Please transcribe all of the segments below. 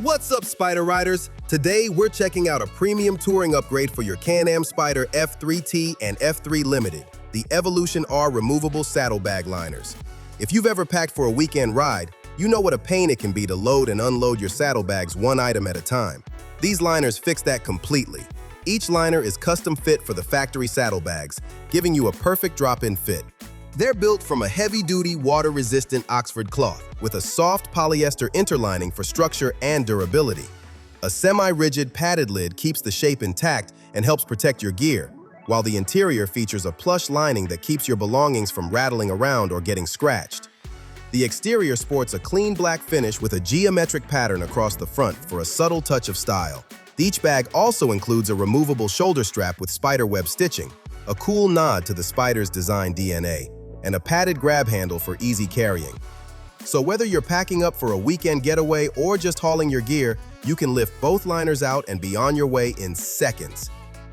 What's up, Spyder Riders? Today, we're checking out a premium touring upgrade for your Can-Am Spyder F3T and F3 Limited, the EvolutionR Removable Saddlebag Liners. If you've ever packed for a weekend ride, you know what a pain it can be to load and unload your saddlebags one item at a time. These liners fix that completely. Each liner is custom fit for the factory saddlebags, giving you a perfect drop-in fit. They're built from a heavy-duty, water-resistant Oxford cloth with a soft polyester interlining for structure and durability. A semi-rigid padded lid keeps the shape intact and helps protect your gear, while the interior features a plush lining that keeps your belongings from rattling around or getting scratched. The exterior sports a clean black finish with a geometric pattern across the front for a subtle touch of style. Each bag also includes a removable shoulder strap with spider web stitching, a cool nod to the Spyder's design DNA, and a padded grab handle for easy carrying. So whether you're packing up for a weekend getaway or just hauling your gear, you can lift both liners out and be on your way in seconds.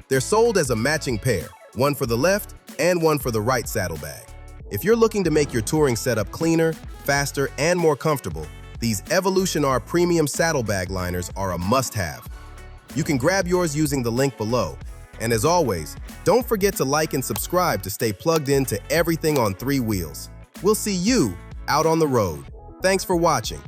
They're sold as a matching pair, one for the left and one for the right saddlebag. If you're looking to make your touring setup cleaner, faster, and more comfortable, these EvolutionR Premium Saddlebag Liners are a must-have. You can grab yours using the link below. And as always, don't forget to like and subscribe to stay plugged into everything on three wheels. We'll see you out on the road. Thanks for watching.